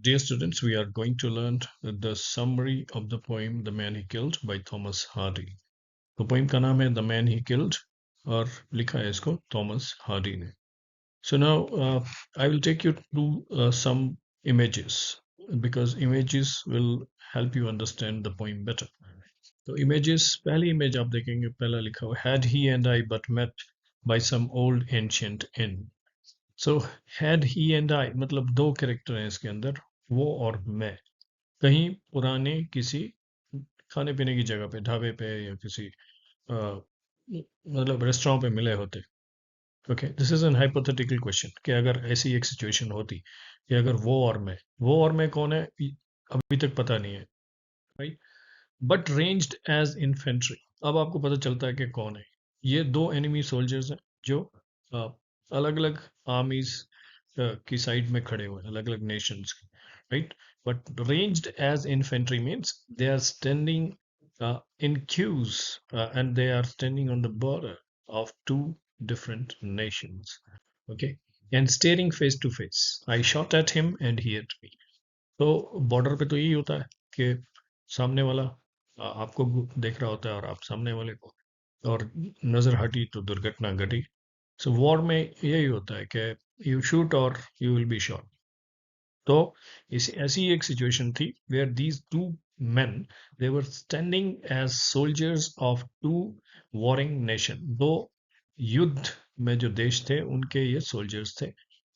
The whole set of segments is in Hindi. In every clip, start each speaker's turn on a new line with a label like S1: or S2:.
S1: Dear students, we are going to learn the summary of the poem The Man He Killed by Thomas Hardy. तो पोइम का नाम है द मैन ही किल्ड और लिखा है इसको थॉमस हार्डी ने. So now I will take you to some images because images will help you understand the poem better. तो images, पहली image आप देखेंगे, पहला लिखा हुआ had he and I but met by some old ancient inn. So had he and I मतलब दो कैरेक्टर हैं इसके अंदर, वो और मैं, कहीं पुराने किसी खाने पीने की जगह पे, ढाबे पे या किसी मतलब रेस्टोरेंट पे मिले होते. Okay, this is an hypothetical question कि अगर ऐसी एक सिचुएशन होती कि अगर वो और मैं कौन है अभी तक पता नहीं है, right. But ranged as infantry, अब आपको पता चलता है कि कौन है. ये दो एनिमी सोल्जर्स हैं जो अलग अलग आर्मीज की साइड में खड़े हुए हैं, अलग अलग नेशंस की, right. But ranged as infantry means they are standing in queues and they are standing on the border of two different nations. Okay, and staring face to face. I shot at him and he at me. तो बॉर्डर पे तो यही होता है कि सामने वाला आपको देख रहा होता है और आप सामने वाले को, और नजर हटी तो दुर्घटना घटी. सो वॉर में यही होता है कि यू शूट और यू विल बी शॉट. तो इस ऐसी एक सिचुएशन थी where these two men they were standing as soldiers of two warring nation. दो युद्ध में जो देश थे उनके ये सोल्जर्स थे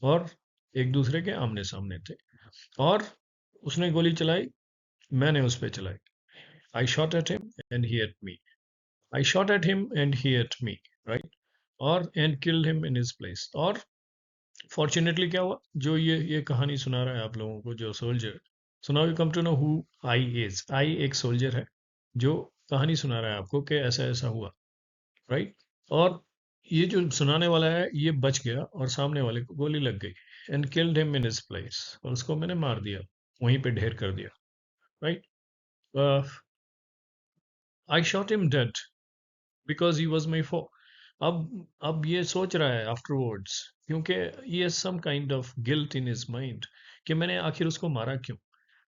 S1: और एक दूसरे के आमने सामने थे. और उसने गोली चलाई, मैंने उस पे चलाई. I shot at him and he at me. I shot at him and he at me, right? और and killed him in his place. और फॉर्चुनेटली क्या हुआ, जो ये कहानी सुना रहा है आप लोगों को, जो soldier, so now you come to know who I is. I एक सोल्जर है जो कहानी सुना रहा है आपको कि ऐसा ऐसा हुआ, राइट. और ये जो सुनाने वाला है ये बच गया और सामने वाले को गोली लग गई. And killed him in his place, और उसको मैंने मार दिया, वहीं पे ढेर कर दिया, right. I shot him dead because he was my foe. अब ये सोच रहा है आफ्टरवर्ड्स, क्योंकि ये some kind of guilt in his mind कि मैंने आखिर उसको मारा क्यों.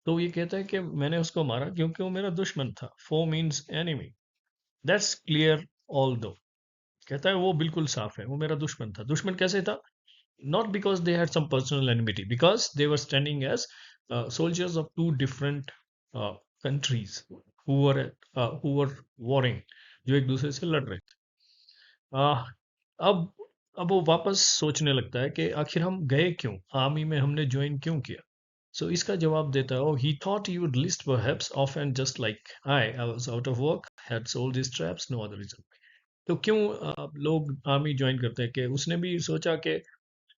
S1: तो ये कहता है कि मैंने उसको मारा क्योंकि वो मेरा दुश्मन था. Foe means enemy. That's clear. Although कहता है वो बिल्कुल साफ है, वो मेरा दुश्मन था. दुश्मन कैसे था? Not because they had some personal enmity, because they were standing as soldiers of two different countries who were warring, जो एक दूसरे से लड़ रहे थे. आह, अब अब वो वापस सोचने लगता है कि आखिर हम गए क्यों, आर्मी में हमने ज्वाइन क्यों किया. सो इसका जवाब देता है, oh he thought you would list perhaps often just like I was out of work, had sold his traps, no other reason. तो क्यों लोग आर्मी ज्वाइन करते हैं, कि उसने भी सोचा कि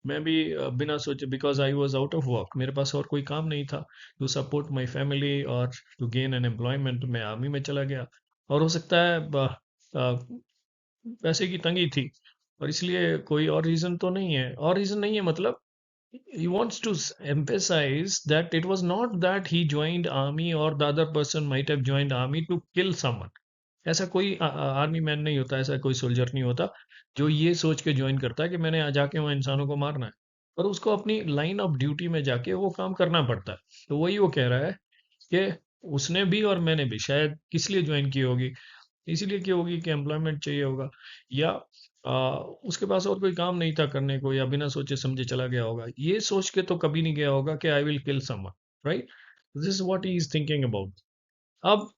S1: मैं भी बिना सोचे, because I was out of work, मेरे पास और कोई काम नहीं था, टू सपोर्ट माई फैमिली और टू गेन एन एम्प्लॉयमेंट, मैं आर्मी में चला गया. और हो सकता है पैसे की तंगी थी, और इसलिए कोई और रीजन तो नहीं है. और रीजन नहीं है मतलब he wants to emphasize that it was not that he joined army or the other person might have joined army to kill someone. ऐसा कोई आर्मी मैन नहीं होता, ऐसा कोई सोल्जर नहीं होता जो ये सोच के ज्वाइन करता है कि मैंने जाके वहाँ इंसानों को मारना है. पर उसको अपनी लाइन ऑफ ड्यूटी में जाके वो काम करना पड़ता है. तो वही वो कह रहा है कि उसने भी और मैंने भी शायद किस लिए ज्वाइन की होगी, इसीलिए की होगी कि एम्प्लॉयमेंट चाहिए होगा, या उसके पास और कोई काम नहीं था करने को, या बिना सोचे समझे चला गया होगा. ये सोच के तो कभी नहीं गया होगा कि I will kill someone, right. This is what he is thinking about. अब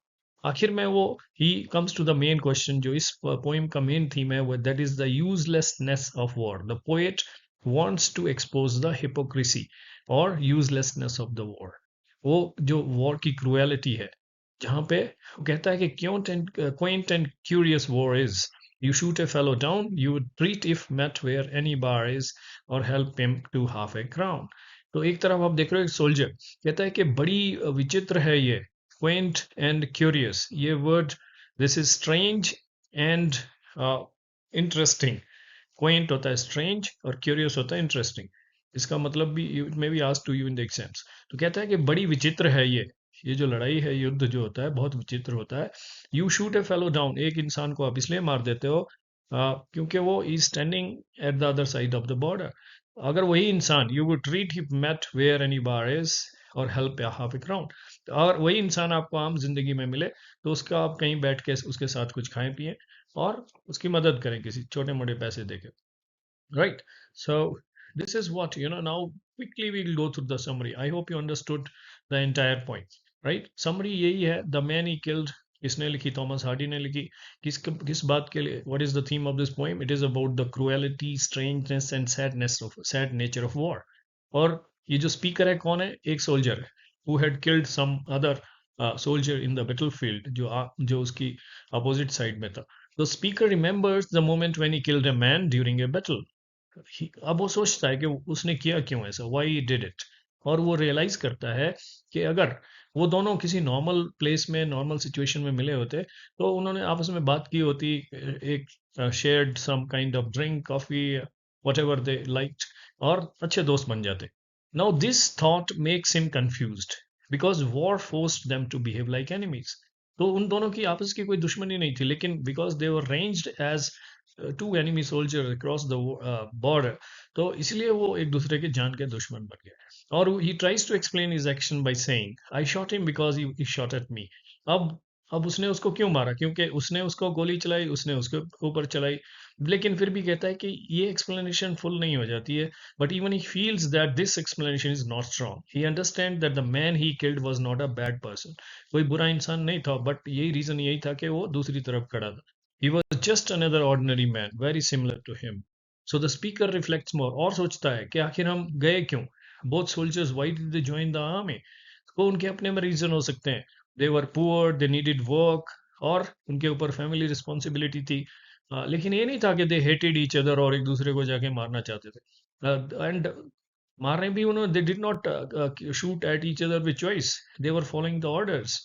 S1: आखिर में वो he comes to the main question, जो इस पोएम का मेन थीम है, वो that is the uselessness of war. The poet wants to expose the hypocrisy और यूजलेसनेस ऑफ द वॉर. वो जो वॉर की क्रुएलिटी है, जहाँ पे वो कहता है कि quaint and curious war is, you shoot a fellow down, you would treat if met where any bar is, or help him to half a crown. तो एक तरफ आप देख रहे हो एक सोल्जर कहता है कि बड़ी विचित्र है ये, quaint and curious, ये word, this is strange and interesting. Quint होता है स्ट्रेंज और क्यूरियस होता है इंटरेस्टिंग. इसका मतलब भी may be asked to you in the exams. तो कहता है कि बड़ी विचित्र है ये जो लड़ाई है, युद्ध जो होता है बहुत विचित्र होता है. You shoot A fellow down, एक इंसान को आप इसलिए मार देते हो क्योंकि वो is standing at the other side of the border. अगर वही इंसान, you would treat him mate where any bar is, और हेल्प हाफ ए क्राउन। और वही इंसान आपको आम जिंदगी में मिले तो उसका आप कहीं बैठ के उसके साथ कुछ खाएं पिए और उसकी मदद करें किसी छोटे मोटे पैसे देके, right? So this is what, now quickly we'll go through the summary. I hope you understood the entire point, right? Summary यही है, the man he killed, किसने लिखी? थॉमस हार्डी ने लिखी। किस बात के लिए? What is the theme of this poem? It is about the cruelty, strangeness and sad nature of war. और ये जो स्पीकर है कौन है? एक सोल्जर है who had killed some other soldier in the battlefield, जो उसकी अपोजिट साइड में था। The speaker remembers the moment when he killed a man during a battle. अब वो सोचता है कि उसने किया क्यों ऐसा, वाई डिड इट। और वो रियलाइज करता है कि अगर वो दोनों किसी नॉर्मल प्लेस में, नॉर्मल सिचुएशन में मिले होते तो उन्होंने आपस में बात की होती, एक shared some kind of drink, coffee, whatever they liked, और अच्छे दोस्त बन जाते। Now this thought makes him confused because war forced them to behave like enemies. तो उन दोनों की आपस की कोई दुश्मनी नहीं थी, लेकिन because they were ranged as two enemy soldier across the border, तो इसलिए वो एक दूसरे के जान के दुश्मन बन गए। और he tries to explain his action by saying I shot him because he shot at me. अब उसने उसको क्यों मारा? क्योंकि उसने उसको गोली चलाई, उसने उसके ऊपर चलाई। लेकिन फिर भी कहता है कि ये एक्सप्लेनेशन फुल नहीं हो जाती है। But even he feels that this explanation is not strong. He understand that the man he killed was not a bad person. कोई बुरा इंसान नहीं था, बट यही रीजन यही था कि वो दूसरी तरफ खड़ा था। He was just another ordinary man, very similar to him. So the speaker reflects more, और सोचता है कि आखिर हम गए क्यों? Both soldiers, why did they join the army? तो उनके अपने में रीजन हो सकते हैं। They were poor, they needed work, और उनके ऊपर फैमिली रिस्पॉन्सिबिलिटी थी। लेकिन ये नहीं था कि they hated each other और एक दूसरे को जाके मारना चाहते थे। एंड मारने भी उन्होंने, they did not shoot at each other with choice. They were following the orders.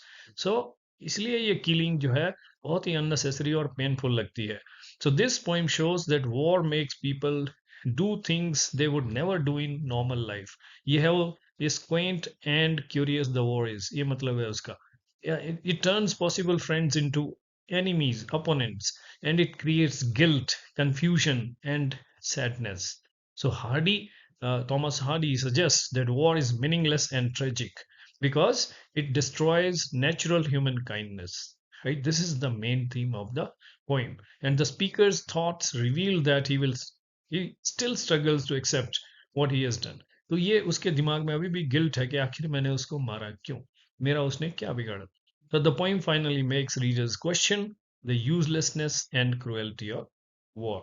S1: So इसलिए ये किलिंग जो है बहुत ही अननेसेसरी और पेनफुल लगती है। So this poem shows that war makes people do things they would never do in normal life. ये है वो इस Quint and curious the war is, ये मतलब है उसका। It turns possible friends into enemies, opponents, and it creates guilt, confusion, and sadness. So Thomas Hardy suggests that war is meaningless and tragic because it destroys natural human kindness. Right? This is the main theme of the poem, and the speaker's thoughts reveal that he still struggles to accept what he has done. तो ये उसके दिमाग में अभी भी गिल्ट है कि आखिर मैंने उसको मारा क्यों, मेरा उसने क्या बिगाड़ा। So the poem finally makes readers question the uselessness and cruelty of war.